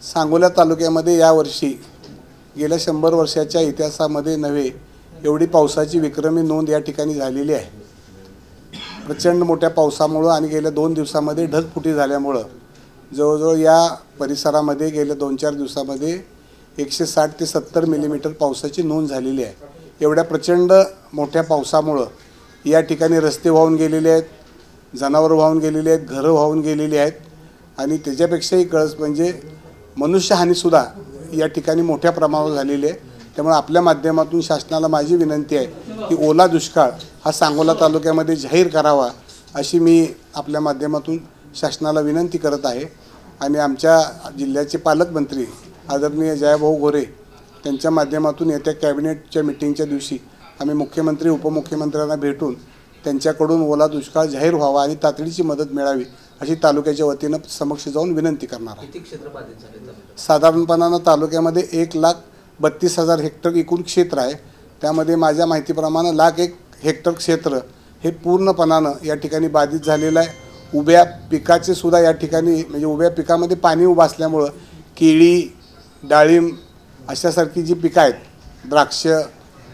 सांगोला तालुक्यामध्ये यावर्षी गेल्या 100 वर्षाच्या इतिहासामध्ये नव्हे एवढी पावसाची विक्रमी नोंद या ठिकाणी झालेली आहे। प्रचंड मोठ्या पावसामुळे आणि गेल्या 2 दिवसामध्ये ढगफुटी झाल्यामुळे जवळजवळ या परिसरामध्ये गेल्या 2-4 दिवसामध्ये 160 ते 70 मिलीमीटर पावसाची नोंद झालेली आहे। एवढ्या प्रचंड मोठ्या पावसामुळे या ठिकाणी रस्ते वाहून गेलेले आहेत, जनावरं वाहून गेलेली आहेत, घरं वाहून गेलेली आहेत आणि त्याच्यापेक्षाही कळस म्हणजे मनुष्यहानीसुद्धा या ठिकाणी मोठ्या प्रमाणावर झालेली आहे। त्यामुळे आपल्या माध्यमातून शासनाला माझी विनंती आहे की ओला दुष्काळ हा सांगोला तालुक्यामध्ये जाहीर करावा अशी मी आपल्या माध्यमातून शासनाला विनंती करत आहे। आणि आमच्या जिल्ह्याचे पालकमंत्री आदरणीय जयभाऊ गोरे त्यांच्या माध्यमातून येत्या कॅबिनेटच्या मीटिंगच्या दिवशी आम्ही मुख्यमंत्री उपमुख्यमंत्र्यांना भेटून त्यांच्याकडून ओला दुष्काळ जाहीर व्हावा आणि तातडीची मदत मिळावी अशी तालुक्याच्या वतीनं समक्ष जाऊन विनंती करणार आहे। किती क्षेत्र बाधित झाले? साधारणपणाने तालुक्यामध्ये 1,32,000 हेक्टर एकूण क्षेत्र आहे। त्यामध्ये माझ्या माहितीप्रमाणे 1,01,000 हेक्टर क्षेत्र हे पूर्णपणानं या ठिकाणी बाधित झालेलं आहे। उभ्या पिकाचे सुद्धा या ठिकाणी म्हणजे उभ्या पिकामध्ये पाणी उभं असल्यामुळं केळी, डाळिंब अशासारखी जी पिकं आहेत, द्राक्ष,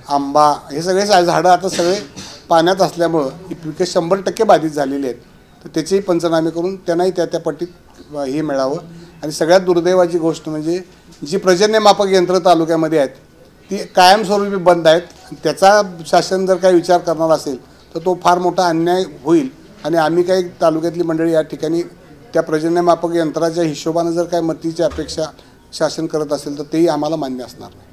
आंबा हे सगळे झाडं आता सगळे पाण्यात असल्यामुळं ही पिकं 100% बाधित झालेली आहेत। तर त्याचेही पंचनामे करून त्यांनाही त्या पट्टीत हे मिळावं। आणि सगळ्यात दुर्दैवाची गोष्ट म्हणजे जी पर्जन्यमापक यंत्र तालुक्यामध्ये आहेत ती कायमस्वरूपी बंद आहेत। त्याचा शासन जर काही विचार करणार असेल तर तो फार मोठा अन्याय होईल आणि आम्ही काही तालुक्यातली मंडळी या ठिकाणी त्या पर्जन्यमापक यंत्राच्या हिशोबानं जर काही मतीची अपेक्षा शासन करत असेल तर तेही आम्हाला मान्य असणार नाही।